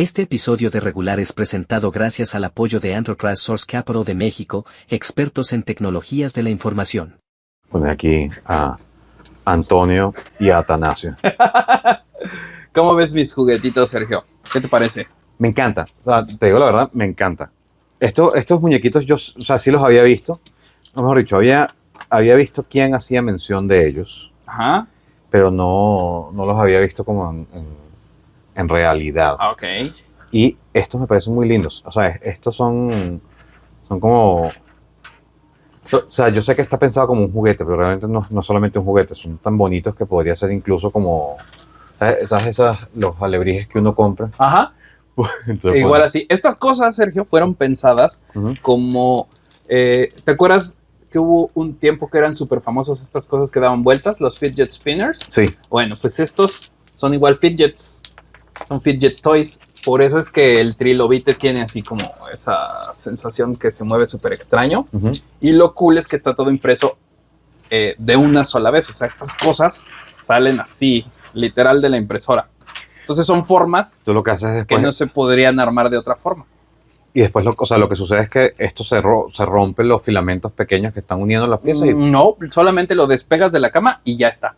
Este episodio de Regular es presentado gracias al apoyo de Enterprise Source Capital de México, expertos en tecnologías de la información. Poner aquí a Antonio y a Atanasio. ¿Cómo ves mis juguetitos, Sergio? ¿Qué te parece? Me encanta, o sea, te digo la verdad, me encanta. Estos muñequitos yo, o sea, sí los había visto, o mejor dicho, había visto quién hacía mención de ellos, Ajá. pero no los había visto como en realidad. Ok. Y estos me parecen muy lindos, o sea, estos son como... O sea, yo sé que está pensado como un juguete, pero realmente no solamente un juguete, son tan bonitos que podría ser incluso como, ¿sabes? Los alebrijes que uno compra. Ajá. Entonces, Igual así. Estas cosas, Sergio, fueron pensadas uh-huh. como... ¿te acuerdas que hubo un tiempo que eran súper famosos estas cosas que daban vueltas? Los fidget spinners. Sí. Bueno, pues estos son igual fidgets. Son fidget toys. Por eso es que el trilobite tiene así como esa sensación que se mueve súper extraño. Uh-huh. Y lo cool es que está todo impreso de una sola vez. O sea, estas cosas salen así, literal de la impresora. Entonces son formas Tú lo que haces después, que no se podrían armar de otra forma. y después lo que sucede es que esto se rompen los filamentos pequeños que están uniendo las piezas. No, solamente lo despegas de la cama y ya está.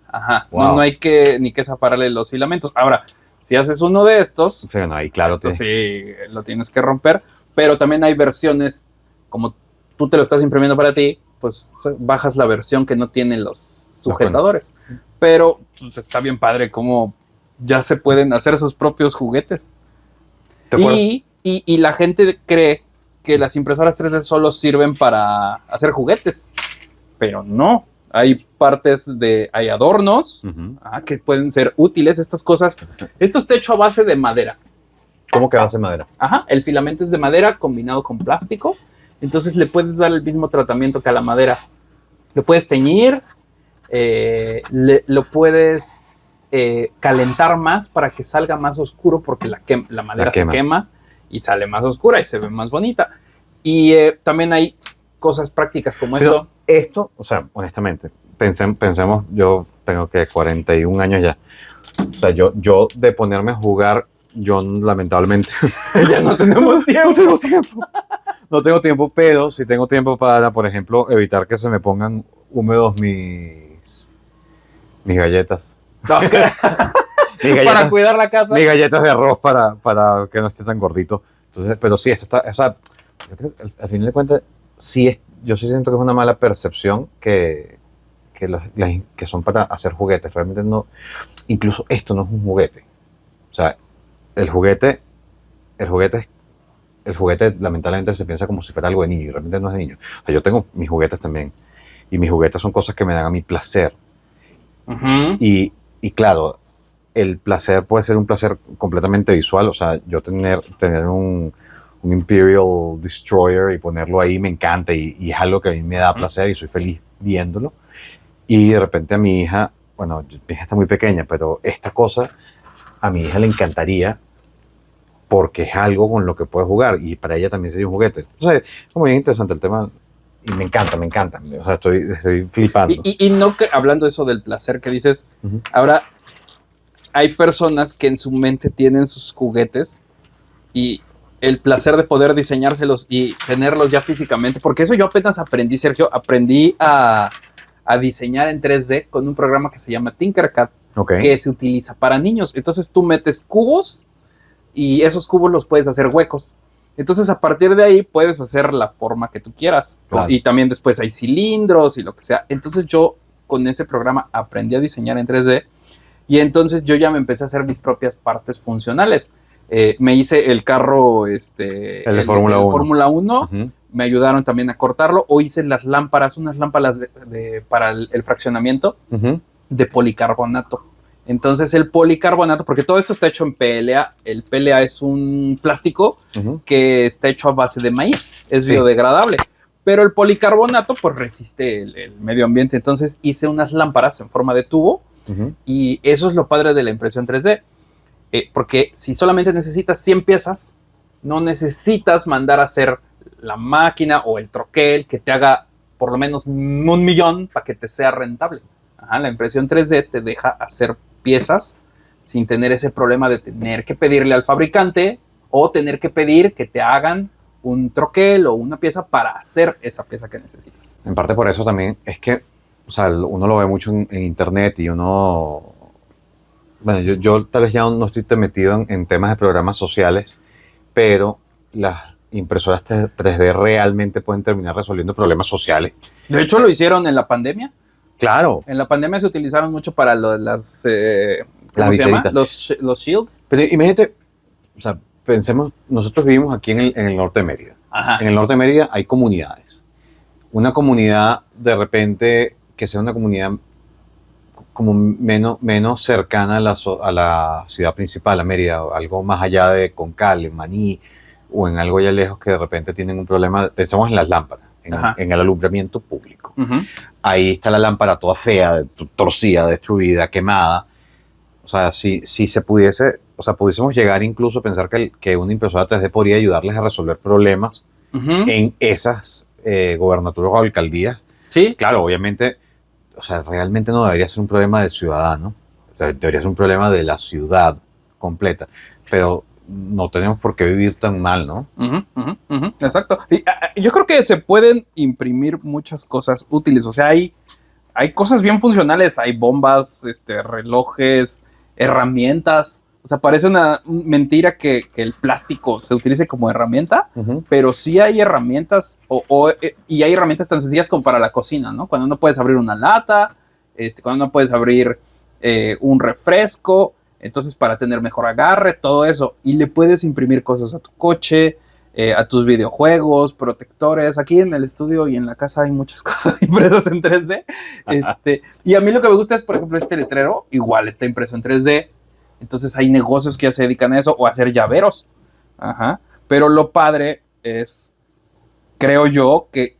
Ajá. Wow. No hay ni que zafarle los filamentos. Ahora, si haces uno de estos, Sí, no, ahí claro, sí, lo tienes que romper. Pero también hay versiones, como tú te lo estás imprimiendo para ti, pues bajas la versión que no tiene los sujetadores. Pero pues, está bien padre cómo ya se pueden hacer sus propios juguetes. Y la gente cree que las impresoras 3D solo sirven para hacer juguetes, pero no. Hay partes hay adornos uh-huh. Que pueden ser útiles, estas cosas. Esto está hecho a base de madera. ¿Cómo que base de madera? Ajá, el filamento es de madera combinado con plástico, entonces le puedes dar el mismo tratamiento que a la madera. Lo puedes teñir, lo puedes calentar más para que salga más oscuro porque la madera se quema y sale más oscura y se ve más bonita. Y también hay cosas prácticas como esto, o sea, honestamente, pensemos, yo tengo que 41 años ya. O sea, yo de ponerme a jugar, yo lamentablemente ya no tenemos tiempo. No tengo tiempo, pero sí tengo tiempo para, por ejemplo, evitar que se me pongan húmedos mis galletas. Okay. Para cuidar la casa. Mis galletas de arroz para que no esté tan gordito. Entonces, pero sí, esto está, o sea, yo creo que al final de cuentas, yo sí siento que es una mala percepción que son para hacer juguetes. Realmente no, incluso esto no es un juguete. O sea, el juguete lamentablemente se piensa como si fuera algo de niño y realmente no es de niño. O sea, yo tengo mis juguetes también y mis juguetes son cosas que me dan a mí placer. Uh-huh. Y claro, el placer puede ser un placer completamente visual. O sea, yo tener un Imperial Destroyer y ponerlo ahí me encanta y es algo que a mí me da placer y soy feliz viéndolo. Y de repente a mi hija, bueno, mi hija está muy pequeña, pero esta cosa a mi hija le encantaría porque es algo con lo que puede jugar y para ella también sería un juguete. O sea, es como bien interesante el tema y me encanta. O sea, estoy flipando. Y no hablando de eso del placer que dices, uh-huh. Ahora hay personas que en su mente tienen sus juguetes y el placer de poder diseñárselos y tenerlos ya físicamente, porque eso yo apenas aprendí, Sergio, a diseñar en 3D con un programa que se llama Tinkercad, okay. Que se utiliza para niños. Entonces tú metes cubos y esos cubos los puedes hacer huecos. Entonces a partir de ahí puedes hacer la forma que tú quieras. Claro. Y también después hay cilindros y lo que sea. Entonces yo con ese programa aprendí a diseñar en 3D y entonces yo ya me empecé a hacer mis propias partes funcionales. Me hice el carro, el de Fórmula 1, uh-huh. Me ayudaron también a cortarlo, o hice unas lámparas para el fraccionamiento, uh-huh. De policarbonato. Entonces el policarbonato, porque todo esto está hecho en PLA, el PLA es un plástico uh-huh. Que está hecho a base de maíz, es biodegradable, pero el policarbonato pues resiste el medio ambiente, entonces hice unas lámparas en forma de tubo, uh-huh. Y eso es lo padre de la impresión 3D. Porque si solamente necesitas 100 piezas, no necesitas mandar a hacer la máquina o el troquel que te haga por lo menos 1,000,000 para que te sea rentable. Ajá, la impresión 3D te deja hacer piezas sin tener ese problema de tener que pedirle al fabricante o tener que pedir que te hagan un troquel o una pieza para hacer esa pieza que necesitas. En parte por eso también es que, o sea, uno lo ve mucho en internet y uno... Bueno, yo tal vez ya no estoy tan metido en temas de programas sociales, pero las impresoras 3D realmente pueden terminar resolviendo problemas sociales. De hecho, lo hicieron en la pandemia. Claro. En la pandemia se utilizaron mucho para lo de las... Las ¿cómo se llama? viseritas. Los shields. Pero imagínate, o sea, pensemos, nosotros vivimos aquí en el norte de Mérida. Ajá. En el norte de Mérida hay comunidades. Una comunidad, de repente, que sea una comunidad como menos cercana a la ciudad principal, a Mérida, o algo más allá de Concal, en Maní, o en algo ya lejos que de repente tienen un problema, pensamos en las lámparas, en el alumbramiento público. Uh-huh. Ahí está la lámpara toda fea, torcida, destruida, quemada. O sea, si se pudiese, o sea, pudiésemos llegar incluso a pensar que una impresora 3D podría ayudarles a resolver problemas Uh-huh. en esas gobernaturas o alcaldías. Sí. Claro, obviamente, o sea, realmente no debería ser un problema del ciudadano, o sea, debería ser un problema de la ciudad completa, pero no tenemos por qué vivir tan mal, ¿no? Uh-huh, uh-huh, uh-huh. Exacto. Y, yo creo que se pueden imprimir muchas cosas útiles, o sea, hay cosas bien funcionales, hay bombas, relojes, herramientas. O sea, parece una mentira que el plástico se utilice como herramienta, Uh-huh. pero sí hay herramientas, y hay herramientas tan sencillas como para la cocina, ¿no? Cuando no puedes abrir una lata, cuando no puedes abrir un refresco, entonces para tener mejor agarre, todo eso. Y le puedes imprimir cosas a tu coche, a tus videojuegos, protectores. Aquí en el estudio y en la casa hay muchas cosas impresas en 3D. Y a mí lo que me gusta es, por ejemplo, este letrero, igual está impreso en 3D. Entonces hay negocios que ya se dedican a eso o a hacer llaveros. Ajá. Pero lo padre es, creo yo, que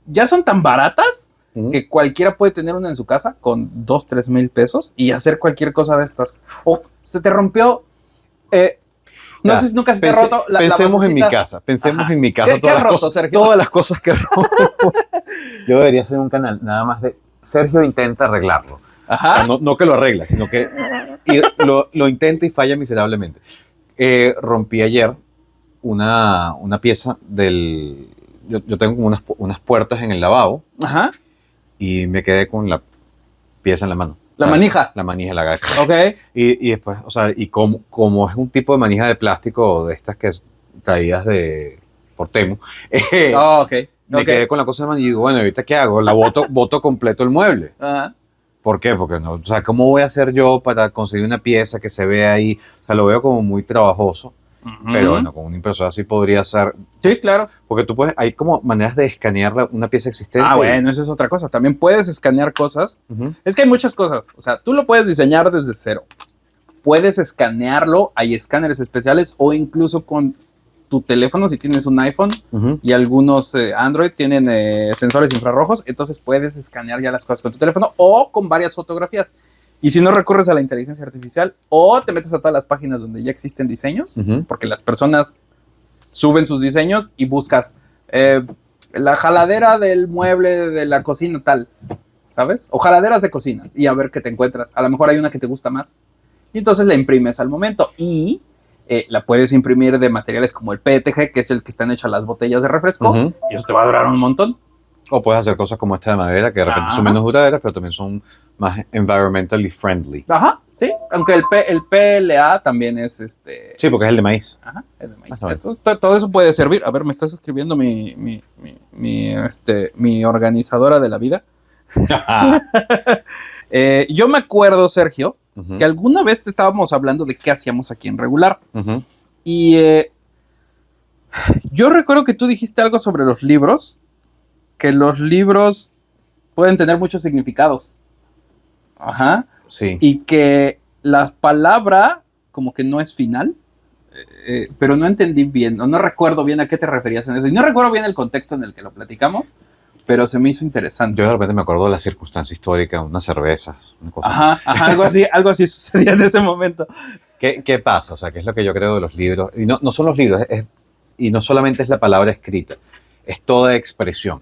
ya son tan baratas Uh-huh. que cualquiera puede tener una en su casa con 2-3 mil pesos y hacer cualquier cosa de estas. O se te rompió, no Ya, sé si nunca se te ha roto la pensemos en mi basecita. casa, pensemos Ajá. en mi casa. ¿Qué has roto, Sergio? Todas las cosas que rompo. Yo debería hacer un canal nada más de Sergio intenta arreglarlo. Ajá. No que lo arregla, sino que lo intenta y falla miserablemente. Rompí ayer una pieza del... Yo tengo como unas puertas en el lavabo Ajá. y me quedé con la pieza en la mano. La O sea, manija. La manija, la gacha. Ok. Y después, o sea, y como es un tipo de manija de plástico de estas que traídas por Temu, Oh, ok. me quedé con la cosa en la mano y digo, bueno, ¿ahorita qué hago? La boto completo el mueble. Ajá. ¿Por qué? Porque no, o sea, ¿cómo voy a hacer yo para conseguir una pieza que se vea ahí? O sea, lo veo como muy trabajoso, pero bueno, con una impresora sí podría ser, Sí, claro. porque tú puedes, hay como maneras de escanear una pieza existente. Ah, bueno, eso es otra cosa. También puedes escanear cosas. Uh-huh. Es que hay muchas cosas. O sea, tú lo puedes diseñar desde cero. Puedes escanearlo. Hay escáneres especiales o incluso con tu teléfono, si tienes un iPhone Uh-huh. y algunos Android tienen sensores infrarrojos, entonces puedes escanear ya las cosas con tu teléfono o con varias fotografías. Y si no, recurres a la inteligencia artificial o te metes a todas las páginas donde ya existen diseños, Uh-huh. porque las personas suben sus diseños y buscas la jaladera del mueble de la cocina tal, ¿sabes? O jaladeras de cocinas y a ver qué te encuentras. A lo mejor hay una que te gusta más. Y entonces la imprimes al momento y la puedes imprimir de materiales como el PETG, que es el que están hechas las botellas de refresco, Uh-huh. y eso te va a durar un montón. O puedes hacer cosas como esta de madera, que de repente Ajá. son menos duraderas, pero también son más environmentally friendly. Ajá, sí. Aunque el PLA también es Sí, porque es el de maíz. Ajá, es de maíz. Más o menos. Entonces, todo eso puede servir. A ver, me estás escribiendo mi organizadora de la vida. Yo me acuerdo, Sergio, Uh-huh. que alguna vez te estábamos hablando de qué hacíamos aquí en Regular. Uh-huh. Y yo recuerdo que tú dijiste algo sobre los libros, que los libros pueden tener muchos significados. Ajá. Sí. Y que la palabra como que no es final, pero no entendí bien, no recuerdo bien a qué te referías en eso. Y no recuerdo bien el contexto en el que lo platicamos, pero se me hizo interesante. Yo de repente me acuerdo de la circunstancia histórica, unas cervezas, una cosa. Ajá, algo así sucedía en ese momento. ¿Qué pasa? O sea, ¿qué es lo que yo creo de los libros? Y no son los libros, y no solamente es la palabra escrita, es toda expresión.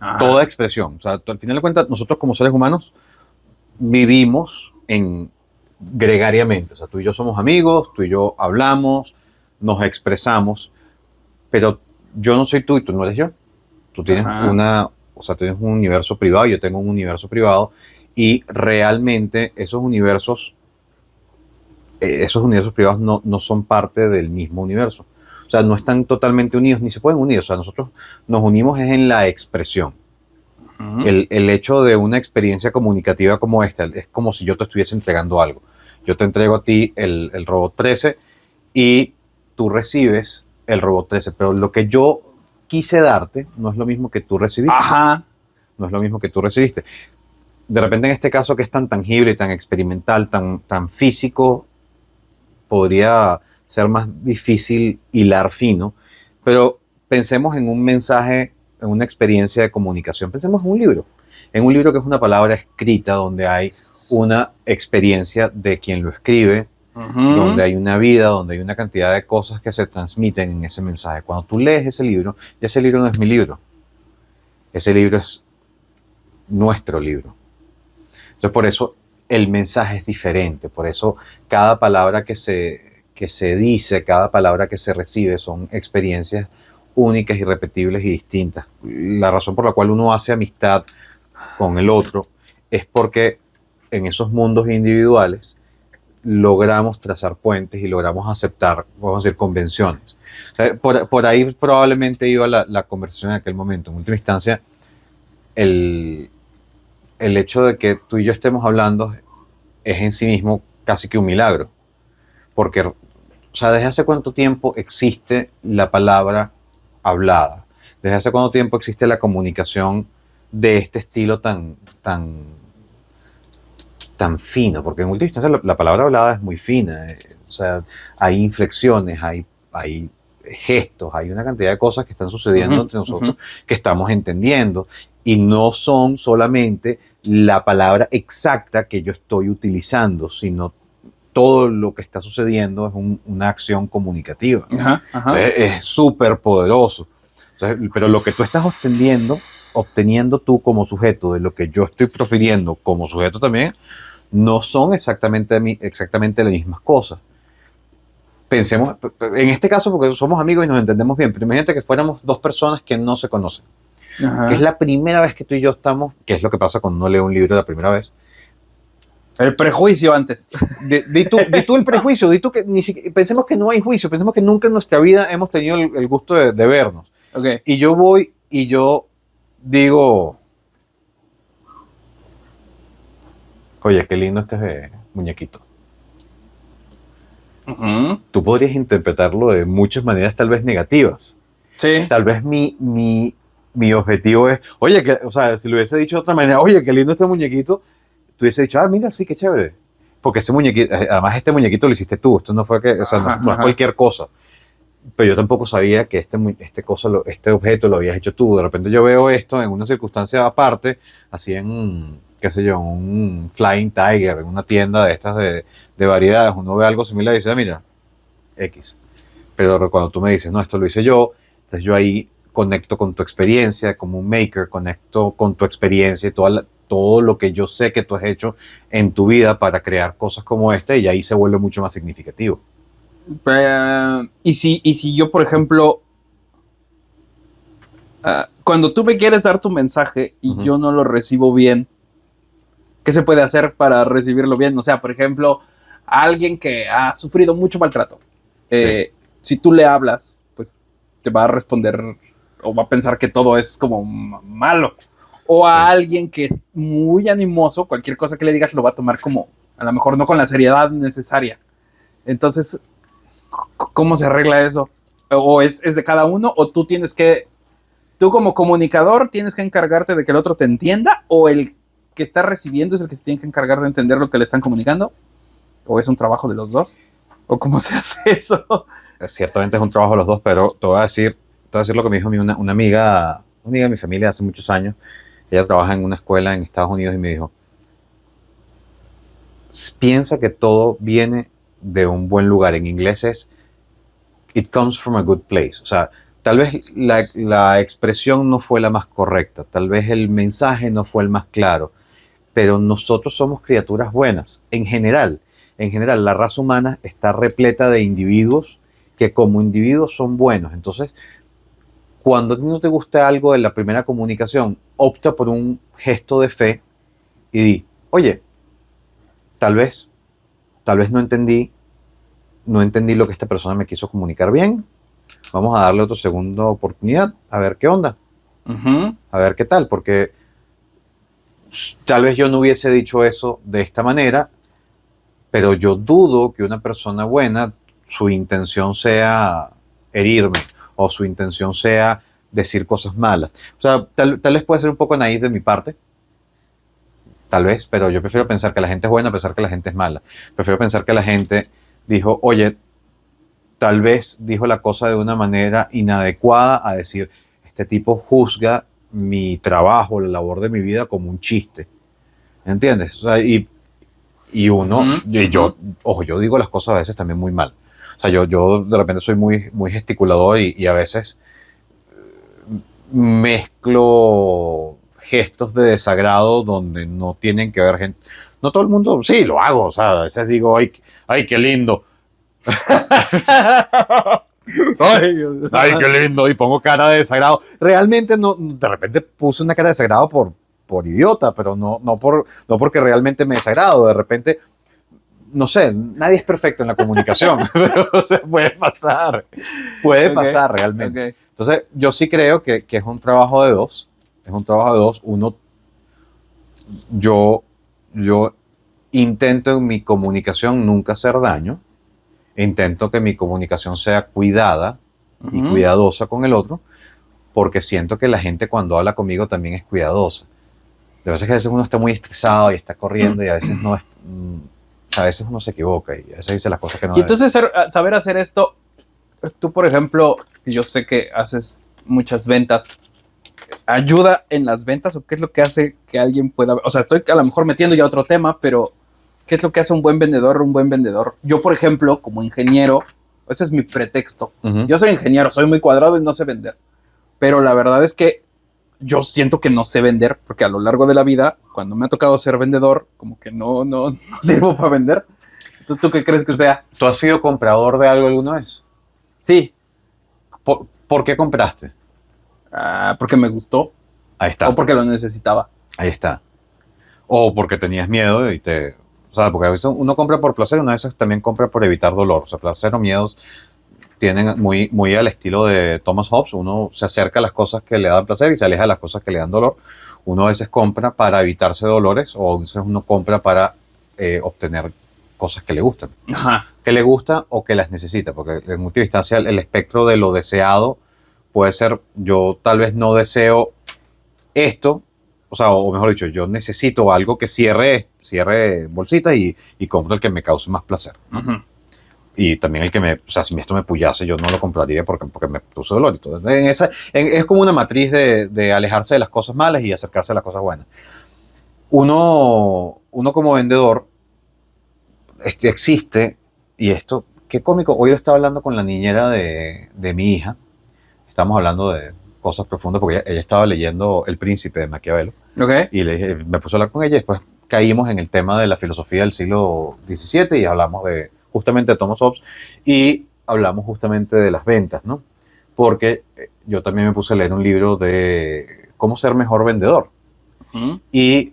Ajá. Toda expresión. O sea, al final de cuentas, nosotros como seres humanos vivimos gregariamente. O sea, tú y yo somos amigos, tú y yo hablamos, nos expresamos, pero yo no soy tú y tú no eres yo. Tú tienes tienes un universo privado, yo tengo un universo privado, y realmente esos universos privados no son parte del mismo universo. O sea, no están totalmente unidos, ni se pueden unir. O sea, nosotros nos unimos es en la expresión. El hecho de una experiencia comunicativa como esta es como si yo te estuviese entregando algo. Yo te entrego a ti el robot 13 y tú recibes el robot 13, pero lo que yo quise darte no es lo mismo que tú recibiste. Ajá. No es lo mismo que tú recibiste. De repente, en este caso que es tan tangible, tan experimental, tan físico, podría ser más difícil hilar fino, pero pensemos en un mensaje, en una experiencia de comunicación. Pensemos en un libro que es una palabra escrita, donde hay una experiencia de quien lo escribe, donde hay una vida, donde hay una cantidad de cosas que se transmiten en ese mensaje. Cuando tú lees ese libro, ya ese libro no es mi libro, ese libro es nuestro libro. Entonces, por eso el mensaje es diferente, por eso cada palabra que se dice, cada palabra que se recibe son experiencias únicas, irrepetibles y distintas. La razón por la cual uno hace amistad con el otro es porque en esos mundos individuales logramos trazar puentes y logramos aceptar, vamos a decir, convenciones. O sea, por ahí probablemente iba la conversación en aquel momento. En última instancia, el hecho de que tú y yo estemos hablando es en sí mismo casi que un milagro. Porque, o sea, ¿desde hace cuánto tiempo existe la palabra hablada? ¿Desde hace cuánto tiempo existe la comunicación de este estilo tan fino? Porque en última instancia la palabra hablada es muy fina. O sea, hay inflexiones, hay gestos, hay una cantidad de cosas que están sucediendo entre nosotros que estamos entendiendo, y no son solamente la palabra exacta que yo estoy utilizando, sino todo lo que está sucediendo es una acción comunicativa. Entonces, es súper poderoso. Entonces, pero lo que tú estás obteniendo tú como sujeto de lo que yo estoy profiriendo como sujeto también, no son exactamente las mismas cosas. Pensemos, en este caso, porque somos amigos y nos entendemos bien, pero imagínate que fuéramos dos personas que no se conocen. Que es la primera vez que tú y yo estamos, que es lo que pasa cuando uno lee un libro la primera vez. El prejuicio antes. Di tú el prejuicio, di tú que pensemos que no hay juicio, pensemos que nunca en nuestra vida hemos tenido el gusto de vernos. Okay. Y yo voy y yo digo, oye, qué lindo este muñequito. Tú podrías interpretarlo de muchas maneras, tal vez negativas. Sí. Tal vez mi objetivo es, oye, o sea, si lo hubiese dicho de otra manera, oye, qué lindo este muñequito, tú hubiese dicho, mira, sí, qué chévere. Porque ese muñequito, además este muñequito lo hiciste tú, esto no fue que, o sea, no es cualquier cosa. Pero yo tampoco sabía que este objeto lo habías hecho tú. De repente yo veo esto en una circunstancia aparte, así en, qué sé yo, un Flying Tiger, en una tienda de estas de variedades, uno ve algo similar y dice, mira, X. Pero cuando tú me dices, no, esto lo hice yo, entonces yo ahí conecto con tu experiencia como un maker, conecto con tu experiencia y todo lo que yo sé que tú has hecho en tu vida para crear cosas como esta, y ahí se vuelve mucho más significativo. Y si yo, por ejemplo, cuando tú me quieres dar tu mensaje y yo no lo recibo bien, ¿qué se puede hacer para recibirlo bien? O sea, por ejemplo, a alguien que ha sufrido mucho maltrato, si tú le hablas, pues te va a responder o va a pensar que todo es como malo. O a alguien que es muy animoso, cualquier cosa que le digas lo va a tomar como, a lo mejor no con la seriedad necesaria. Entonces, ¿cómo se arregla eso? ¿O es de cada uno? ¿O tú como comunicador tienes que encargarte de que el otro te entienda? ¿O el que está recibiendo es el que se tiene que encargar de entender lo que le están comunicando? ¿O es un trabajo de los dos? ¿O cómo se hace eso? Ciertamente es un trabajo de los dos, pero te voy a decir lo que me dijo una amiga de mi familia hace muchos años. Ella trabaja en una escuela en Estados Unidos y me dijo, piensa que todo viene de un buen lugar. En inglés es it comes from a good place. O sea, tal vez la expresión no fue la más correcta, tal vez el mensaje no fue el más claro, pero nosotros somos criaturas buenas en general. en general, la raza humana está repleta de individuos que como individuos son buenos. Entonces, cuando a ti no te gusta algo de la primera comunicación, opta por un gesto de fe y di, oye, tal vez no entendí lo que esta persona me quiso comunicar bien. Vamos a darle otra segunda oportunidad, a ver qué onda, a ver qué tal, porque tal vez yo no hubiese dicho eso de esta manera, pero yo dudo que una persona buena, su intención sea herirme o su intención sea decir cosas malas. O sea, tal vez puede ser un poco naif de mi parte, tal vez, pero yo prefiero pensar que la gente es buena a pensar que la gente es mala. Prefiero pensar que la gente dijo, oye, tal vez dijo la cosa de una manera inadecuada a decir, este tipo juzga mi trabajo, la labor de mi vida como un chiste. ¿Entiendes? O sea, y uno, y yo, ojo, yo digo las cosas a veces también muy mal. O sea, yo de repente soy muy gesticulador y a veces mezclo gestos de desagrado donde no tienen que ver gente. No todo el mundo, sí, lo hago. O sea, a veces digo, ay, qué lindo. Ay, qué lindo. Y pongo cara de desagrado. Realmente no, de repente puse una cara de desagrado por idiota, pero no porque realmente me desagrado. De repente, no sé, nadie es perfecto en la comunicación. Pero, o sea, puede pasar realmente. Okay. Entonces, yo sí creo que es un trabajo de dos. Es un trabajo de dos. Yo intento en mi comunicación nunca hacer daño. Intento que mi comunicación sea cuidada y cuidadosa con el otro, porque siento que la gente cuando habla conmigo también es cuidadosa. De veces que a veces uno está muy estresado y está corriendo y a veces no es, a veces uno se equivoca y a veces dice las cosas que no Y entonces saber hacer esto, tú por ejemplo, yo sé que haces muchas ventas, ¿ayuda en las ventas o qué es lo que hace que alguien pueda, o sea, estoy a lo mejor metiendo ya otro tema, pero ¿qué es lo que hace un buen vendedor? Un buen vendedor. Yo, por ejemplo, como ingeniero, ese es mi pretexto. Yo soy ingeniero, soy muy cuadrado y no sé vender. Pero la verdad es que yo siento que no sé vender, porque a lo largo de la vida, cuando me ha tocado ser vendedor, como que no sirvo para vender. ¿Tú qué crees que sea? ¿Tú has sido comprador de algo alguna vez? Sí. ¿Por qué compraste? Porque me gustó. Ahí está. O porque lo necesitaba. Ahí está. O porque tenías miedo o sea, porque a veces uno compra por placer, una vez también compra por evitar dolor. O sea, placer o miedos tienen muy al estilo de Thomas Hobbes. Uno se acerca a las cosas que le dan placer y se aleja de las cosas que le dan dolor. Uno a veces compra para evitarse dolores o a veces uno compra para obtener cosas que le gustan. Ajá. Que le gusta o que las necesita, porque en última instancia el espectro de lo deseado puede ser, yo tal vez no deseo esto, o sea, o mejor dicho, yo necesito algo que cierre bolsita y compro el que me cause más placer. Y también o sea, si esto me pullase, yo no lo compraría porque me puso dolor. Entonces, es como una matriz de alejarse de las cosas malas y acercarse a las cosas buenas. Uno como vendedor existe, y esto, qué cómico, hoy yo estaba hablando con la niñera de mi hija, estamos hablando de cosas profundas porque ella estaba leyendo El Príncipe de Maquiavelo. Okay. Y me puse a hablar con ella y después caímos en el tema de la filosofía del siglo XVII y hablamos justamente de Thomas Hobbes y hablamos justamente de las ventas, ¿no? Porque yo también me puse a leer un libro de cómo ser mejor vendedor. Y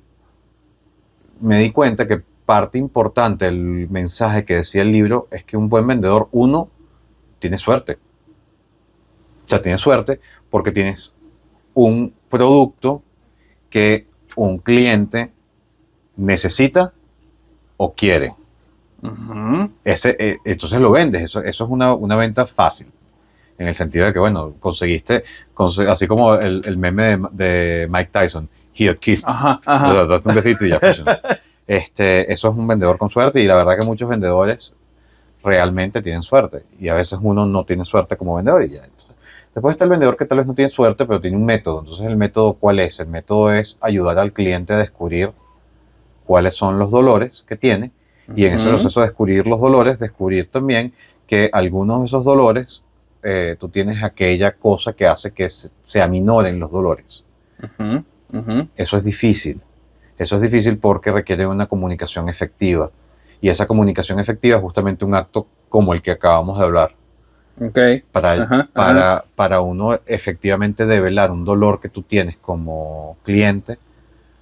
me di cuenta que parte importante del mensaje que decía el libro es que un buen vendedor, uno, tiene suerte. O sea, tienes suerte porque tienes un producto que un cliente necesita o quiere. Entonces lo vendes. Eso es una venta fácil. En el sentido de que, bueno, conseguiste así como el meme de Mike Tyson. Here, kid. Ajá. Date un besito y ya funciona. Eso es un vendedor con suerte y la verdad que muchos vendedores realmente tienen suerte. Y a veces uno no tiene suerte como vendedor y ya. Después está el vendedor que tal vez no tiene suerte, pero tiene un método. Entonces, ¿el método cuál es? El método es ayudar al cliente a descubrir cuáles son los dolores que tiene. Y en ese proceso de descubrir los dolores, descubrir también que algunos de esos dolores, tú tienes aquella cosa que hace que se aminoren los dolores. Eso es difícil. Eso es difícil porque requiere una comunicación efectiva. Y esa comunicación efectiva es justamente un acto como el que acabamos de hablar. Ok. Para uno efectivamente develar un dolor que tú tienes como cliente,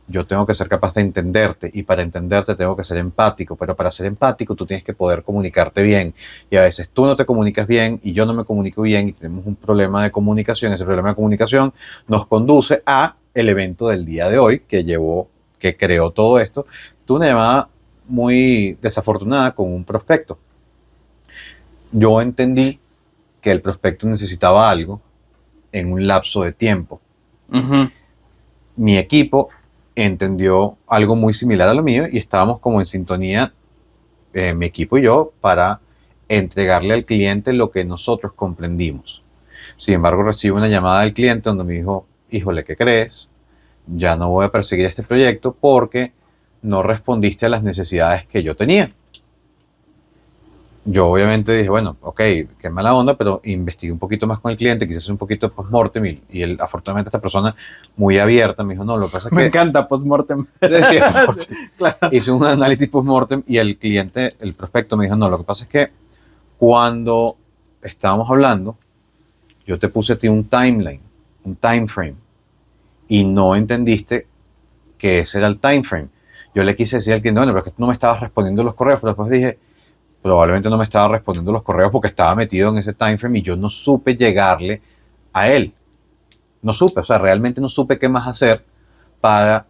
yo tengo que ser capaz de entenderte, y para entenderte tengo que ser empático, pero para ser empático tú tienes que poder comunicarte bien, y a veces tú no te comunicas bien y yo no me comunico bien y tenemos un problema de comunicación. Ese problema de comunicación nos conduce a el evento del día de hoy que creó todo esto. Tuve una llamada muy desafortunada con un prospecto. Yo entendí que el prospecto necesitaba algo en un lapso de tiempo. Ujú. Mi equipo entendió algo muy similar a lo mío y estábamos como en sintonía, mi equipo y yo, para entregarle al cliente lo que nosotros comprendimos. Sin embargo, recibo una llamada del cliente donde me dijo: híjole, ¿qué crees? Ya no voy a perseguir este proyecto porque no respondiste a las necesidades que yo tenía. Yo obviamente dije, bueno, ok, qué mala onda, pero investigué un poquito más con el cliente, quise hacer un poquito de post-mortem, y él, afortunadamente, esta persona muy abierta me dijo: no, lo que pasa es que... Me encanta post-mortem. Sí, post-mortem. Claro. Hice un análisis post-mortem y el cliente, el prospecto, me dijo: no, lo que pasa es que cuando estábamos hablando, yo te puse a ti un timeline, un time frame, y no entendiste que ese era el time frame. Yo le quise decir al cliente: bueno, pero es que tú no me estabas respondiendo los correos, pero después dije, probablemente no me estaba respondiendo los correos porque estaba metido en ese time frame y yo no supe llegarle a él. No supe, o sea, realmente no supe qué más hacer para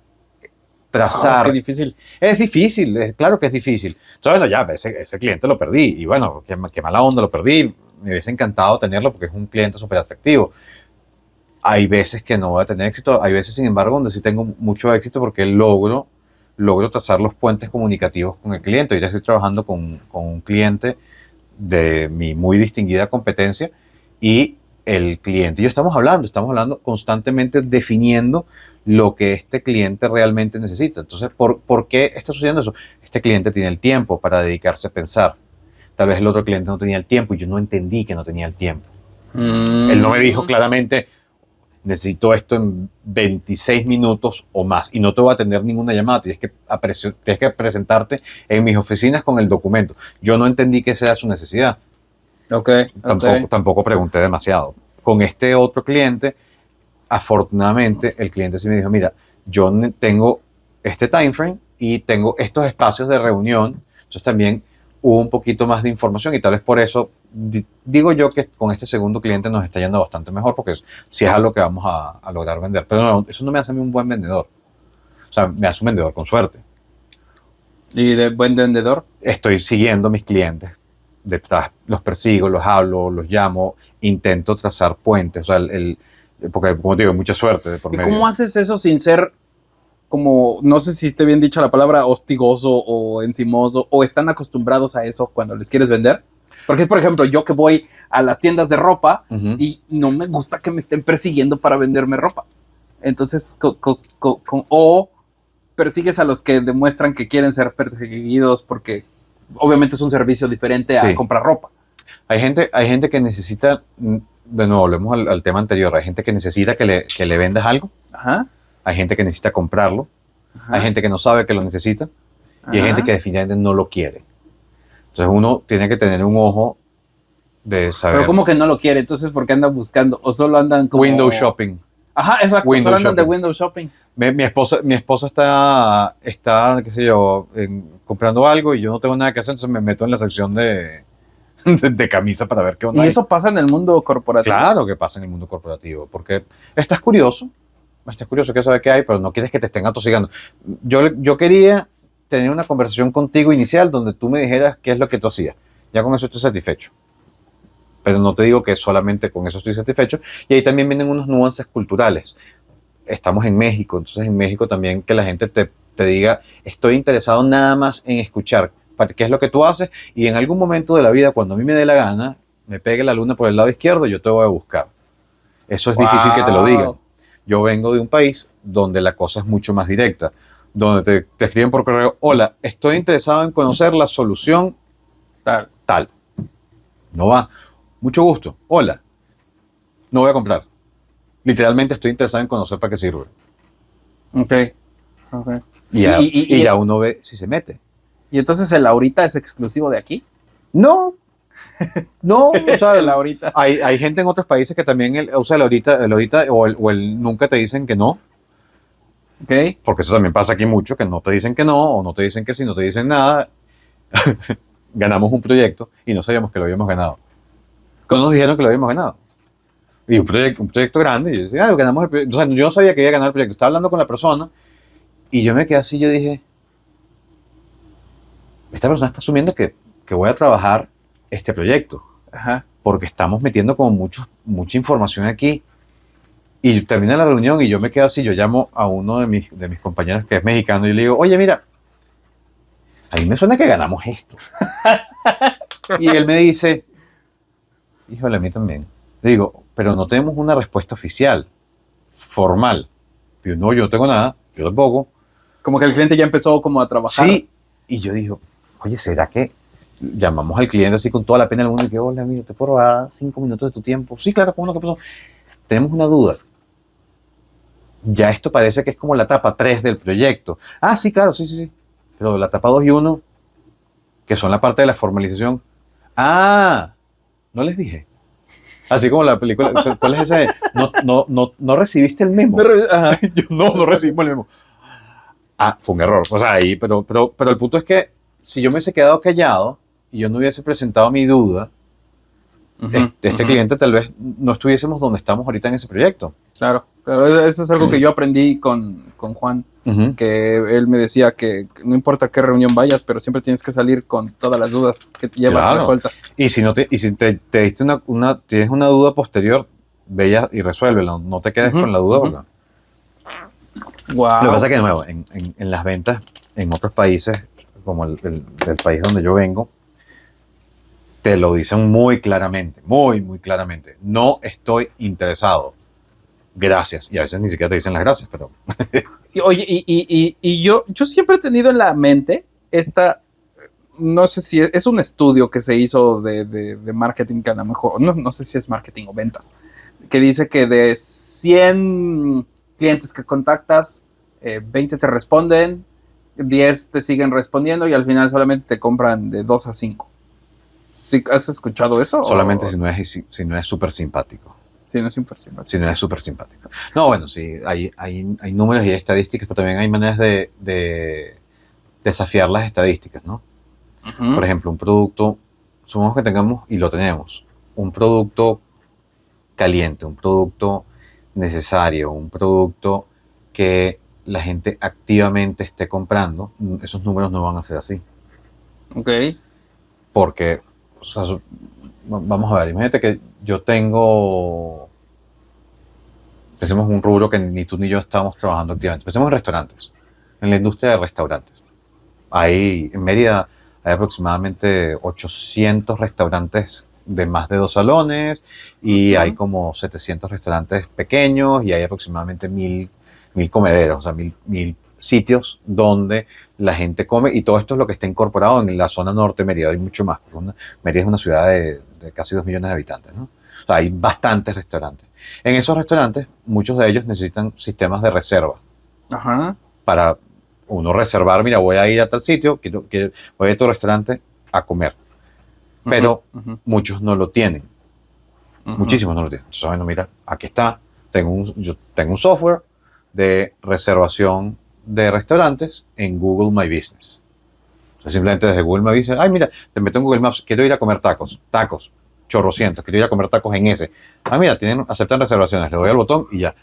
trazar. Qué difícil. Es difícil, claro que es difícil. Entonces, bueno, ya, ese cliente lo perdí y bueno, qué mala onda, lo perdí. Me hubiese encantado tenerlo porque es un cliente súper atractivo. Hay veces que no voy a tener éxito, hay veces, sin embargo, donde sí tengo mucho éxito porque logro trazar los puentes comunicativos con el cliente. Yo ya estoy trabajando con un cliente de mi muy distinguida competencia, y el cliente y yo estamos hablando constantemente, definiendo lo que este cliente realmente necesita. Entonces, ¿por qué está sucediendo eso? Este cliente tiene el tiempo para dedicarse a pensar. Tal vez el otro cliente no tenía el tiempo y yo no entendí que no tenía el tiempo. Él no me dijo claramente: necesito esto en 26 minutos o más, y no te voy a tener ninguna llamada, tienes que presentarte en mis oficinas con el documento. Yo no entendí que esa era su necesidad. Ok. Tampoco pregunté demasiado. Con este otro cliente, afortunadamente, el cliente sí me dijo: mira, yo tengo este time frame y tengo estos espacios de reunión. Entonces también hubo un poquito más de información, y tal vez por eso digo yo que con este segundo cliente nos está yendo bastante mejor, porque sí es algo que vamos a lograr vender. Pero no, eso no me hace a mí un buen vendedor. O sea, me hace un vendedor con suerte. ¿Y de buen vendedor? Estoy siguiendo a mis clientes detrás, los persigo, los hablo, los llamo, intento trazar puentes. O sea, porque, como te digo, mucha suerte de por ¿Y medio. cómo haces eso sin ser como, no sé si esté bien dicha la palabra, hostigoso o encimoso, o están acostumbrados a eso cuando les quieres vender? Porque es, por ejemplo, yo que voy a las tiendas de ropa y no me gusta que me estén persiguiendo para venderme ropa. Entonces, o persigues a los que demuestran que quieren ser perseguidos porque obviamente es un servicio diferente a comprar ropa. Hay gente que necesita, de nuevo, volvemos al tema anterior, hay gente que necesita que le vendas algo. Ajá. Hay gente que necesita comprarlo. Ajá. Hay gente que no sabe que lo necesita. Y hay gente que definitivamente no lo quiere. Entonces uno tiene que tener un ojo de saber. Pero ¿cómo que no lo quiere? Entonces, ¿por qué andan buscando? ¿O solo andan como... Window shopping. Ajá, exacto. Window solo andan shopping. de window shopping. Mi esposa está, qué sé yo, comprando algo y yo no tengo nada que hacer, entonces me meto en la sección de camisa para ver qué onda ¿Y hay. eso pasa en el mundo corporativo? Claro que pasa en el mundo corporativo, porque estás curioso, quieres saber qué hay, pero no quieres que te estén atosigando. Yo quería tener una conversación contigo inicial donde tú me dijeras qué es lo que tú hacías. Ya con eso estoy satisfecho. Pero no te digo que solamente con eso estoy satisfecho. Y ahí también vienen unos nuances culturales. Estamos en México, entonces en México también que la gente te diga: estoy interesado nada más en escuchar qué es lo que tú haces, y en algún momento de la vida, cuando a mí me dé la gana, me pegue la luna por el lado izquierdo, yo te voy a buscar. Eso es difícil que te lo digan. Yo vengo de un país donde la cosa es mucho más directa, donde te escriben por correo: hola, estoy interesado en conocer la solución tal. No va. Mucho gusto. Hola. No voy a comprar. Literalmente estoy interesado en conocer para qué sirve. Ok. Y ya uno ve si se mete. ¿Y entonces el ahorita es exclusivo de aquí? No, no, o sea, El ahorita. hay gente en otros países que también usa el ahorita o el nunca te dicen que no, Ok. porque eso también pasa aquí mucho, que no te dicen que no, o no te dicen que sí, no te dicen nada. Ganamos un proyecto y no sabíamos que lo habíamos ganado. No nos dijeron que lo habíamos ganado. Y un proyecto grande, y yo decía, ganamos el proyecto. O sea, yo no sabía que iba a ganar el proyecto. Estaba hablando con la persona y yo me quedé así, yo dije, esta persona está asumiendo que voy a trabajar este proyecto, Ajá. porque estamos metiendo como mucha información aquí. Y termina la reunión y yo me quedo así, yo llamo a uno de mis compañeros que es mexicano y le digo, oye, mira, a mí me suena que ganamos esto. Y él me dice, híjole, a mí también. Le digo, pero no tenemos una respuesta oficial, formal. Yo no tengo nada, yo tampoco. Como que el cliente ya empezó como a trabajar. Sí, y yo digo, oye, ¿será que llamamos al cliente así con toda la pena del mundo y que, hola, mira, te puedo robar 5 minutos de tu tiempo? Sí, claro, ¿cómo no? ¿Qué pasó? Tenemos una duda. Ya esto parece que es como la etapa 3 del proyecto. Ah, sí, claro, sí. Pero la etapa 2 y 1, que son la parte de la formalización. Ah, no les dije. Así como la película, ¿cuál es ese? No recibiste el memo. Ajá. Yo no recibimos el memo. Ah, fue un error. O sea, ahí, pero el punto es que si yo me hubiese quedado callado y yo no hubiese presentado mi duda, este cliente tal vez no estuviésemos donde estamos ahorita en ese proyecto. Claro, eso es algo que yo aprendí con Juan, que él me decía que no importa qué reunión vayas, pero siempre tienes que salir con todas las dudas que te llevan Claro. resueltas. Y si te diste tienes una duda posterior, ve y resuélvela, no te quedes con la duda. Porque Wow. lo que pasa es que, de nuevo, en las ventas en otros países, como el país donde yo vengo, te lo dicen muy claramente, muy claramente. No estoy interesado. Gracias. Y a veces ni siquiera te dicen las gracias, pero... Oye, y yo siempre he tenido en la mente no sé si es un estudio que se hizo de marketing, que a lo mejor, no sé si es marketing o ventas, que dice que de 100 clientes que contactas, 20 te responden, 10 te siguen respondiendo y al final solamente te compran de 2 a 5. ¿Sí, has escuchado eso? Solamente si no es súper simpático. Sí, no es súper simpático. Si no es súper simpático. No, bueno, sí, hay números y hay estadísticas, pero también hay maneras de desafiar las estadísticas, ¿no? Por ejemplo, un producto, supongamos que tengamos, y lo tenemos, un producto caliente, un producto necesario, un producto que la gente activamente esté comprando, esos números no van a ser así. Ok. Porque, o sea, vamos a ver, imagínate que yo pensemos en un rubro que ni tú ni yo estamos trabajando activamente. Pensemos en restaurantes, en la industria de restaurantes. En Mérida hay aproximadamente 800 restaurantes de más de 2 salones y hay como 700 restaurantes pequeños y hay aproximadamente 1000 comederos, o sea, 1000 sitios donde la gente come, y todo esto es lo que está incorporado en la zona norte de Mérida. Hay mucho más, porque Mérida es una ciudad de casi 2 millones de habitantes, ¿no? O sea, hay bastantes restaurantes. En esos restaurantes, muchos de ellos necesitan sistemas de reserva. Ajá. Para uno reservar, mira, voy a ir a tal sitio, voy a tu restaurante a comer. Pero muchos no lo tienen. Muchísimos no lo tienen. Entonces, bueno, mira, aquí está. Yo tengo un software de reservación de restaurantes en Google My Business. Entonces, simplemente desde Google My Business, ay, mira, te meto en Google Maps, quiero ir a comer tacos, chorrocientos, quiero ir a comer tacos en ese. Ah, mira, aceptan reservaciones, le doy al botón y ya.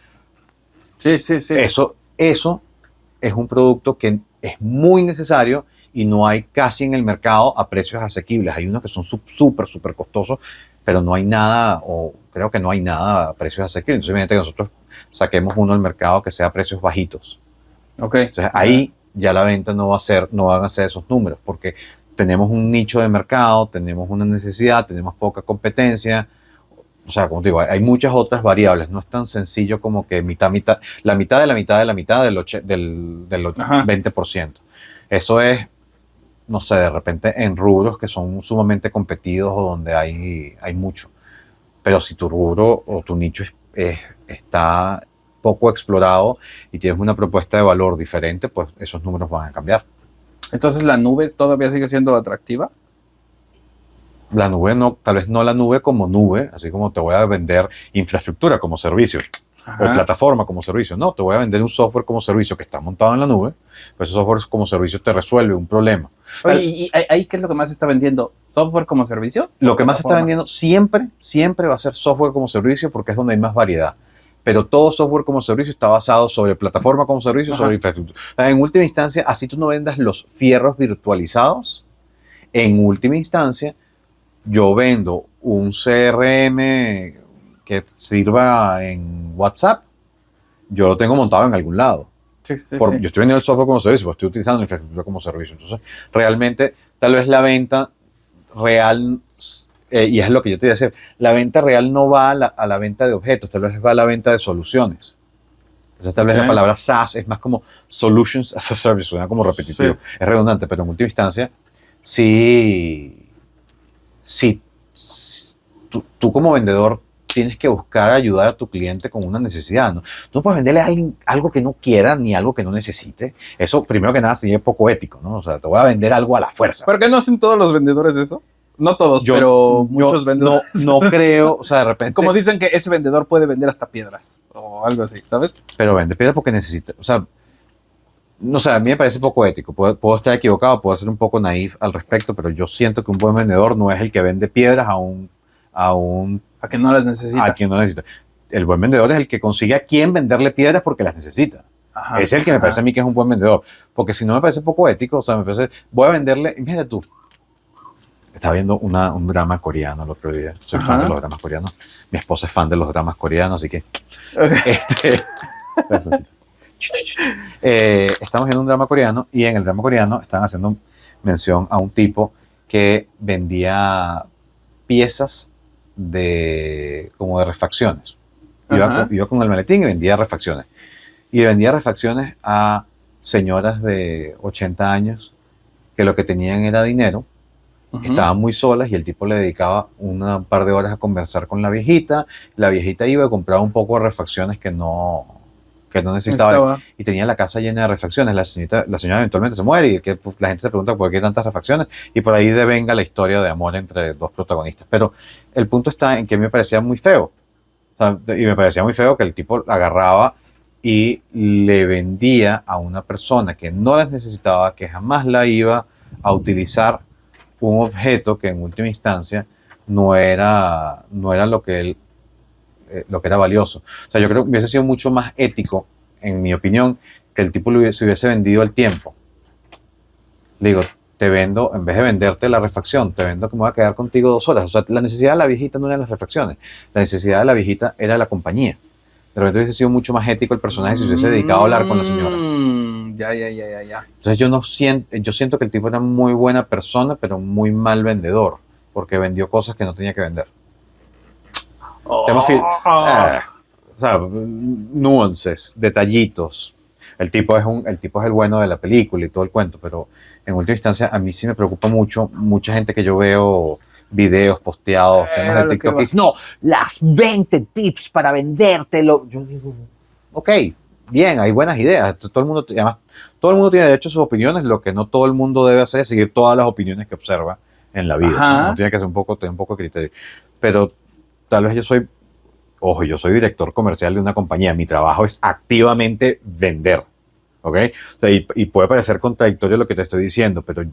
Sí. Eso es un producto que es muy necesario y no hay casi en el mercado a precios asequibles. Hay unos que son súper costosos, pero no hay nada, o creo que no hay nada a precios asequibles. Entonces, imagínate que nosotros saquemos uno al mercado que sea a precios bajitos. Ok. Entonces, ahí ya la venta no van a ser esos números, porque tenemos un nicho de mercado, tenemos una necesidad, tenemos poca competencia. O sea, como te digo, hay muchas otras variables. No es tan sencillo como que la mitad de la mitad de la mitad del 20%. Eso es, no sé, de repente en rubros que son sumamente competidos o donde hay mucho. Pero si tu rubro o tu nicho está poco explorado y tienes una propuesta de valor diferente, pues esos números van a cambiar. Entonces la nube todavía sigue siendo atractiva. La nube no, tal vez no la nube como nube, así como te voy a vender infraestructura como servicio o plataforma como servicio. No, te voy a vender un software como servicio que está montado en la nube, pues ese software como servicio te resuelve un problema. Oye, ¿y ahí qué es lo que más está vendiendo? ¿Software como servicio? Lo que más se está vendiendo siempre va a ser software como servicio porque es donde hay más variedad. Pero todo software como servicio está basado sobre plataforma como servicio, sobre infraestructura. O sea, en última instancia, así tú no vendas los fierros virtualizados, en última instancia, yo vendo un CRM que sirva en WhatsApp, yo lo tengo montado en algún lado. Sí, sí, Yo estoy vendiendo el software como servicio, pues estoy utilizando la infraestructura como servicio. Entonces, realmente, tal vez la venta real, y es lo que yo te iba a decir, la venta real no va a la venta de objetos, tal vez va a la venta de soluciones. Entonces, tal vez la palabra SaaS es más como Solutions as a Service, suena como repetitivo, es redundante, pero en última instancia, sí, tú como vendedor tienes que buscar ayudar a tu cliente con una necesidad, ¿no? Tú no puedes venderle a alguien algo que no quiera ni algo que no necesite. Eso, primero que nada, sí es poco ético, ¿no? O sea, te voy a vender algo a la fuerza. ¿Por qué no hacen todos los vendedores eso? No todos, pero muchos vendedores. No creo, o sea, de repente... Como dicen que ese vendedor puede vender hasta piedras o algo así, ¿sabes? Pero vende piedras porque necesita, o sea, no sé, a mí me parece poco ético. Puedo estar equivocado, puedo ser un poco naif al respecto, pero yo siento que un buen vendedor no es el que vende piedras a que no las necesita. A quien no necesita. El buen vendedor es el que consigue a quien venderle piedras porque las necesita. Ajá, es el que me parece a mí que es un buen vendedor. Porque si no me parece poco ético, o sea, me parece, voy a venderle, mira tú, estaba viendo un drama coreano el otro día. Soy fan de los dramas coreanos. Mi esposa es fan de los dramas coreanos, así que... estamos viendo un drama coreano y en el drama coreano están haciendo mención a un tipo que vendía piezas como de refacciones. Iba con el maletín y vendía refacciones. Y vendía refacciones a señoras de 80 años que lo que tenían era dinero, estaban muy solas y el tipo le dedicaba un par de horas a conversar con la viejita. La viejita iba y compraba un poco de refacciones que no necesitaba y tenía la casa llena de refacciones. La señora eventualmente se muere y la gente se pregunta por qué hay tantas refacciones y por ahí devenga la historia de amor entre dos protagonistas. Pero el punto está en que me parecía muy feo. O sea, y me parecía muy feo que el tipo agarraba y le vendía a una persona que no las necesitaba, que jamás la iba a utilizar, un objeto que en última instancia no era lo que era valioso. O sea, yo creo que hubiese sido mucho más ético, en mi opinión, que el tipo se hubiese vendido el tiempo. Le digo, te vendo, en vez de venderte la refacción, te vendo que me voy a quedar contigo 2 horas. O sea, la necesidad de la viejita no eran las refacciones, la necesidad de la viejita era la compañía. De repente hubiese sido mucho más ético el personaje si se hubiese dedicado a hablar con la señora. Ya. Entonces yo siento que el tipo era muy buena persona, pero muy mal vendedor, porque vendió cosas que no tenía que vender. O sea, nuances, detallitos. El tipo es el bueno de la película y todo el cuento, pero en última instancia a mí sí me preocupa mucho, mucha gente que yo veo videos posteados, temas de TikTok, que dicen, no, las 20 tips para vendértelo. Yo digo, ok, bien, hay buenas ideas. Además, todo el mundo tiene derecho a sus opiniones. Lo que no todo el mundo debe hacer es seguir todas las opiniones que observa en la vida. ¿No? Tiene que ser un poco de criterio. Pero tal vez yo soy director comercial de una compañía. Mi trabajo es activamente vender. ¿Ok? O sea, y puede parecer contradictorio lo que te estoy diciendo, pero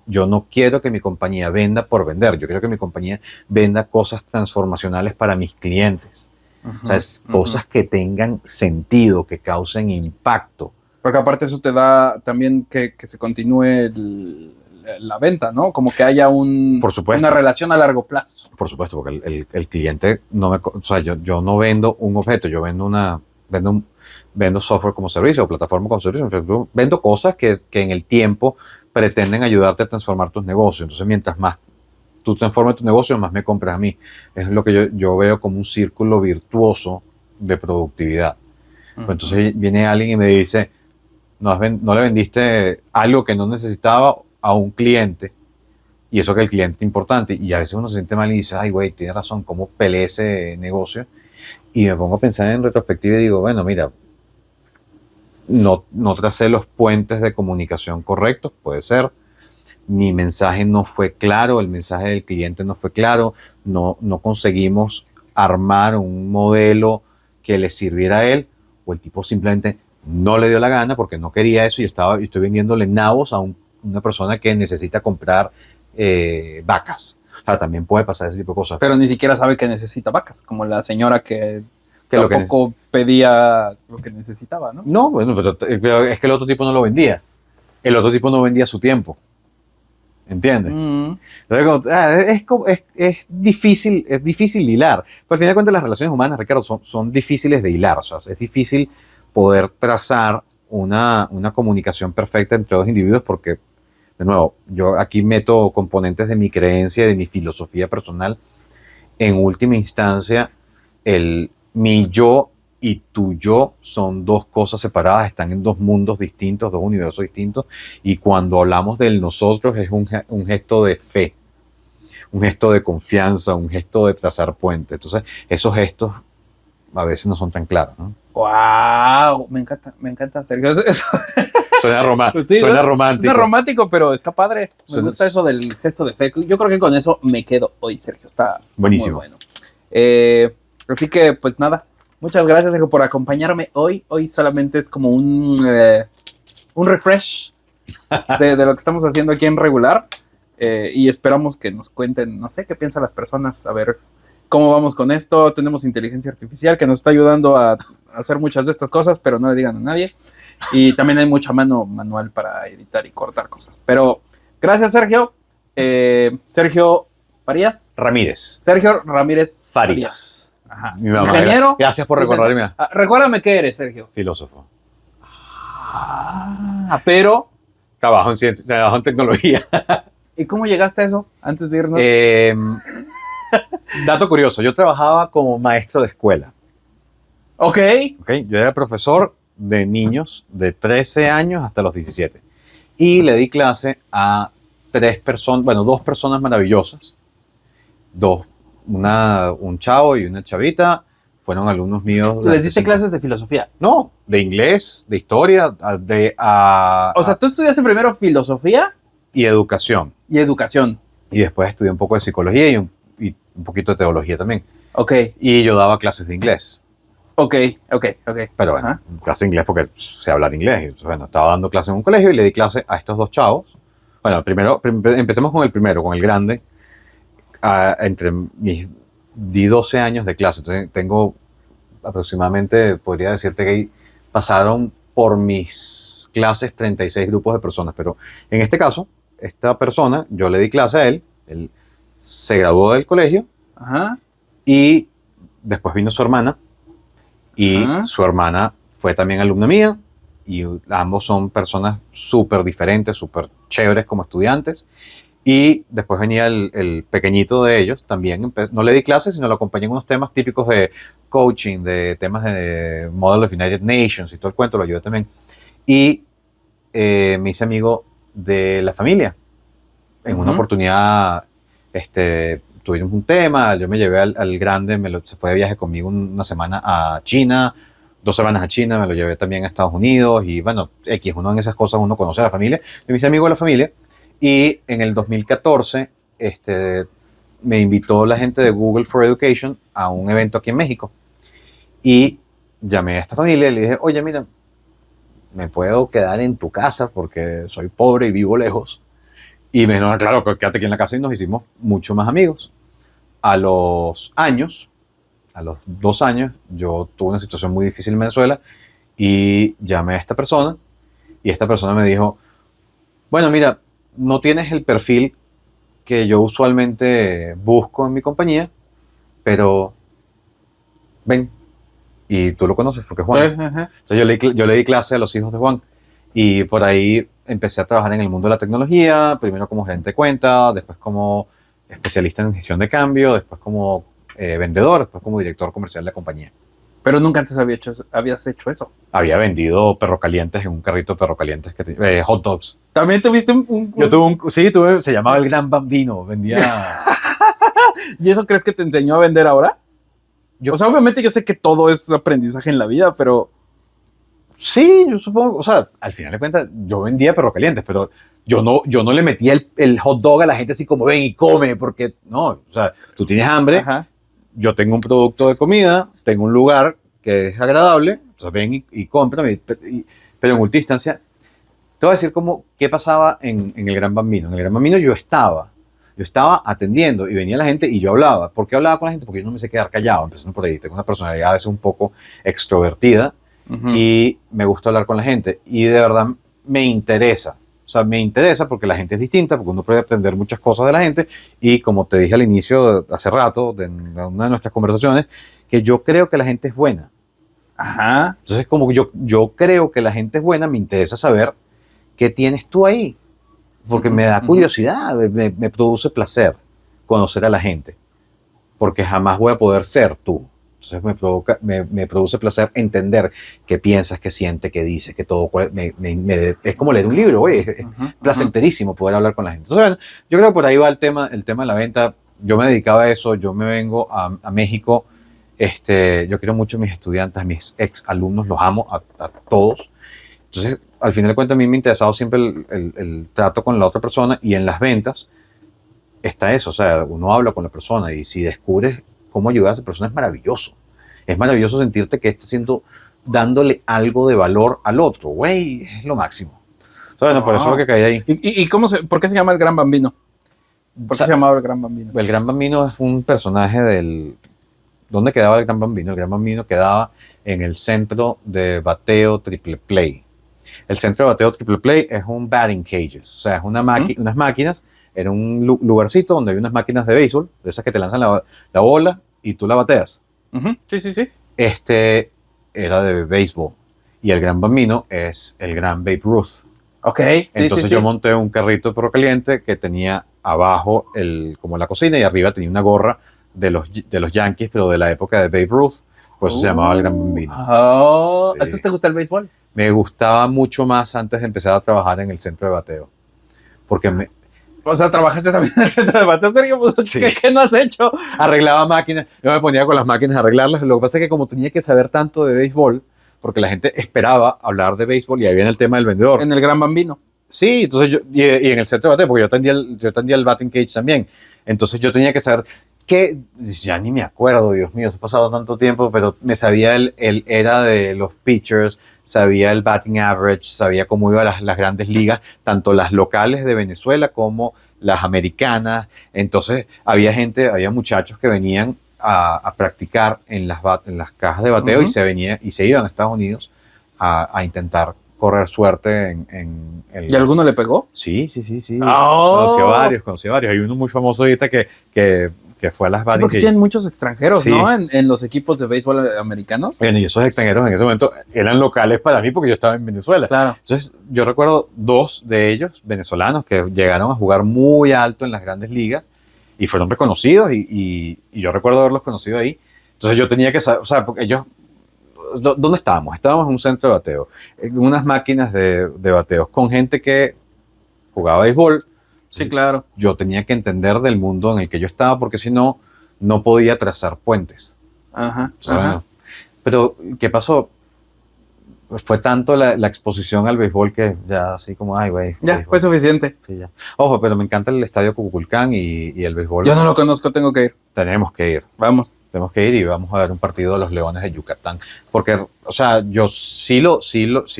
yo no quiero que mi compañía venda por vender. Yo quiero que mi compañía venda cosas transformacionales para mis clientes. O sea, cosas que tengan sentido, que causen impacto. Porque aparte eso te da también que se continúe la venta, ¿no? Como que haya una relación a largo plazo. Por supuesto, porque el cliente no me... O sea, yo no vendo un objeto, yo vendo software como servicio o plataforma como servicio. Vendo cosas que en el tiempo pretenden ayudarte a transformar tus negocios. Entonces, mientras más tú transformes tu negocio, más me compras a mí. Es lo que yo veo como un círculo virtuoso de productividad. Pues entonces viene alguien y me dice, no le vendiste algo que no necesitaba a un cliente, y eso que el cliente es importante, y a veces uno se siente mal y dice, ay güey, tienes razón, ¿cómo peleé ese negocio? Y me pongo a pensar en retrospectiva y digo, bueno, mira, no tracé los puentes de comunicación correctos, puede ser. Mi mensaje no fue claro, el mensaje del cliente no fue claro, no conseguimos armar un modelo que le sirviera a él, o el tipo simplemente no le dio la gana porque no quería eso y yo estoy vendiéndole nabos a una persona que necesita comprar vacas. O sea, también puede pasar ese tipo de cosas. Pero ni siquiera sabe que necesita vacas, como la señora que Que lo que tampoco pedía lo que necesitaba, ¿no? No, bueno, pero es que el otro tipo no lo vendía. El otro tipo no vendía su tiempo. ¿Entiendes? Entonces, es difícil hilar. Pero al final de cuentas las relaciones humanas, Ricardo, son difíciles de hilar. O sea, es difícil poder trazar una comunicación perfecta entre dos individuos porque, de nuevo, yo aquí meto componentes de mi creencia y de mi filosofía personal. En última instancia, mi yo y tu yo son dos cosas separadas, están en dos mundos distintos, dos universos distintos, y cuando hablamos del nosotros es un gesto de fe, un gesto de confianza, un gesto de trazar puentes. Entonces, esos gestos a veces no son tan claros, ¿no? ¡Wow! Me encanta, Sergio. Suena, Sí, suena ¿no? romántico. Suena romántico, pero está padre. Me Suena- gusta eso del gesto de fe. Yo creo que con eso me quedo hoy, Sergio. Está Buenísimo. muy bueno. Así que, pues nada. Muchas gracias, Sergio, por acompañarme hoy. Hoy solamente es como un refresh de lo que estamos haciendo aquí en Regular. Y esperamos que nos cuenten, no sé, qué piensan las personas. A ver cómo vamos con esto. Tenemos inteligencia artificial que nos está ayudando a hacer muchas de estas cosas, pero no le digan a nadie. Y también hay mucha mano manual para editar y cortar cosas. Pero gracias, Sergio. Sergio Farías. Ramírez. Sergio Ramírez Farías. Ajá. Mi mamá. Ingeniero. Gracias por recordarme. Recuérdame qué eres, Sergio. Filósofo. Pero, Trabajo en ciencia, trabajo en tecnología. ¿y cómo llegaste a eso antes de irnos? Dato curioso, yo trabajaba como maestro de escuela. Ok. Yo era profesor de niños de 13 años hasta los 17. Y le di clase a dos personas maravillosas. Un chavo y una chavita. Fueron alumnos míos. ¿Les diste clases de filosofía? No, de inglés, de historia, O sea, tú estudiaste primero filosofía y educación. y educación. Y después estudié un poco de psicología y un poquito de teología también. Ok, Y yo daba clases de inglés. ok. Pero bueno, Ajá. clase de inglés porque sé hablar inglés. Entonces, bueno, estaba dando clases en un colegio y le di clase a estos dos chavos. Bueno, empecemos con el primero, con el grande. Di 12 años de clase. Entonces, tengo aproximadamente, podría decirte que pasaron por mis clases 36 grupos de personas. Pero en este caso, esta persona, yo le di clase a él. Él se graduó del colegio Ajá. y después vino su hermana. Y Ajá. su hermana fue también alumna mía y ambos son personas súper diferentes, súper chéveres como estudiantes. Y después venía el pequeñito de ellos, también no le di clases, sino lo acompañé en unos temas típicos de coaching, de temas de Model of United Nations y todo el cuento, lo ayudé también. Y me hice amigo de la familia. En una oportunidad tuvimos un tema, yo me llevé al grande, se fue de viaje conmigo una semana a China, 2 semanas a China, me lo llevé también a Estados Unidos y bueno, uno en esas cosas uno conoce a la familia, me hice amigo de la familia y en el 2014 me invitó la gente de Google for Education a un evento aquí en México y llamé a esta familia y le dije, oye, mira, me puedo quedar en tu casa porque soy pobre y vivo lejos. Y me dijeron, claro, quédate aquí en la casa y nos hicimos mucho más amigos. A los 2 años, yo tuve una situación muy difícil en Venezuela y llamé a esta persona y esta persona me dijo, bueno, mira, no tienes el perfil que yo usualmente busco en mi compañía, pero ven, y tú lo conoces porque es Juan. Ajá. Entonces yo le di clase a los hijos de Juan y por ahí empecé a trabajar en el mundo de la tecnología, primero como gerente de cuenta, después como especialista en gestión de cambio, después como vendedor, después como director comercial de la compañía. Pero nunca antes habías hecho eso. Había vendido perro calientes en un carrito de perro calientes, hot dogs. También tuviste un... Yo se llamaba El Gran Bambino, vendía... ¿Y eso crees que te enseñó a vender ahora? O sea, obviamente yo sé que todo es aprendizaje en la vida, pero... Sí, yo supongo, o sea, al final de cuentas, yo vendía perros calientes, pero yo no le metía el hot dog a la gente así como ven y come, porque no, o sea, tú tienes hambre, Ajá. yo tengo un producto de comida, tengo un lugar que es agradable, entonces ven y cómprame, pero en última instancia, te voy a decir qué pasaba en el Gran Bambino. En el Gran Bambino yo estaba atendiendo y venía la gente y yo hablaba. ¿Por qué hablaba con la gente? Porque yo no me sé quedar callado, empezando por ahí. Tengo una personalidad a veces un poco extrovertida Ujú. y me gusta hablar con la gente y de verdad me interesa. O sea, me interesa porque la gente es distinta, porque uno puede aprender muchas cosas de la gente y como te dije al inicio, hace rato, de una de nuestras conversaciones, que yo creo que la gente es buena. Ajá. Entonces, como yo creo que la gente es buena, me interesa saber qué tienes tú ahí, porque me da curiosidad, me produce placer conocer a la gente, porque jamás voy a poder ser tú. Entonces me produce placer entender qué piensas, qué sientes, qué dices, que todo es como leer un libro, güey, es placenterísimo poder hablar con la gente. Entonces, bueno, yo creo que por ahí va el tema de la venta. Yo me dedicaba a eso, yo me vengo a México, yo quiero mucho a mis estudiantes, a mis ex alumnos, los amo a todos. Entonces, al final de cuentas, a mí me ha interesado siempre el trato con la otra persona y en las ventas está eso, o sea, uno habla con la persona y si descubres cómo ayudar a esa persona es maravilloso. Es maravilloso sentirte que está haciendo, dándole algo de valor al otro, güey, es lo máximo. O sea, bueno, por eso es lo que caí ahí. ¿Y por qué se llama el Gran Bambino? ¿Por qué se llamaba el Gran Bambino? El Gran Bambino es un personaje ¿Dónde quedaba el Gran Bambino? El Gran Bambino quedaba en el centro de bateo triple play. El centro de bateo triple play es un batting cages, o sea, es unas máquinas, era un lugarcito donde hay unas máquinas de béisbol, de esas que te lanzan la bola y tú la bateas. Sí, sí, sí. Era de béisbol y el Gran Bambino es el Gran Babe Ruth. Ok, sí, Entonces sí, yo sí. monté un carrito perro caliente que tenía abajo como la cocina y arriba tenía una gorra de los Yankees, pero de la época de Babe Ruth, por eso se llamaba el Gran Bambino. Oh, Sí. ¿entonces te gusta el béisbol? Me gustaba mucho más antes de empezar a trabajar en el centro de bateo. Porque O sea, trabajaste también en el centro de bateo, Sergio. Sí. ¿Qué no has hecho? arreglaba máquinas, yo me ponía con las máquinas a arreglarlas. Lo que pasa es que como tenía que saber tanto de béisbol, porque la gente esperaba hablar de béisbol y ahí viene el tema del vendedor. En el Gran Bambino. Sí, entonces y en el centro de bateo, porque yo atendía el batting cage también. Entonces yo tenía que saber ya ni me acuerdo, Dios mío, se ha pasado tanto tiempo, pero me sabía era de los pitchers, sabía el batting average, sabía cómo iban las grandes ligas, tanto las locales de Venezuela como las americanas. Entonces había muchachos que venían a practicar en las cajas de bateo y se iban a Estados Unidos a intentar correr suerte en el... ¿Y alguno le pegó? Sí. Oh. Conocí a varios. Hay uno muy famoso ahorita que fue a las Sí, batting porque cages. tienen muchos extranjeros, Sí. ¿no? En los equipos de béisbol americanos. Bueno, y esos extranjeros en ese momento eran locales para mí porque yo estaba en Venezuela. Claro. Entonces, yo recuerdo 2 de ellos, venezolanos, que llegaron a jugar muy alto en las grandes ligas y fueron reconocidos y yo recuerdo haberlos conocido ahí. Entonces, yo tenía que saber, o sea, porque ellos... ¿Dónde estábamos? Estábamos en un centro de bateo, en unas máquinas de bateos, con gente que jugaba béisbol. Sí, claro. Yo tenía que entender del mundo en el que yo estaba, porque si no, no podía trazar puentes. Ajá. O sea, pero, ¿qué pasó? Fue tanto la exposición al béisbol que ya así como, ay, güey. Ya, béisbol. fue suficiente. Sí, ya. Ojo, pero me encanta el estadio Cuculcán y el béisbol. Yo no lo conozco, tengo que ir. Tenemos que ir. Vamos. Tenemos que ir y vamos a ver un partido de los Leones de Yucatán. Porque, o sea, yo sí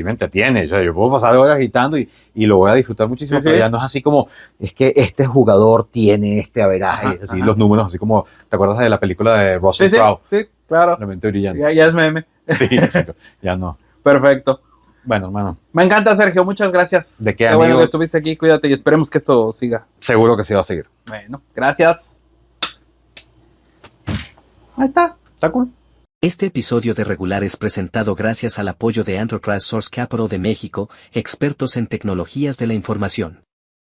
me entretiene. O sea, yo puedo pasar horas agitando y lo voy a disfrutar muchísimo, Sí, pero sí. ya no es así como, es que este jugador tiene este averaje, así los números, así como, ¿te acuerdas de la película de Russell Sí, sí, Crowe? sí, claro. La mente brillante. Ya es meme. Sí, exacto. Ya no. Perfecto. Bueno, hermano, Me encanta, Sergio. Muchas gracias. ¿De qué, Qué bueno amigo? que estuviste aquí. Cuídate y esperemos que esto siga. seguro que sí va a seguir. Bueno, gracias. Ahí está. ¿Está cool? Este episodio de Regular es presentado gracias al apoyo de Enterprise Source Capital de México, expertos en tecnologías de la información.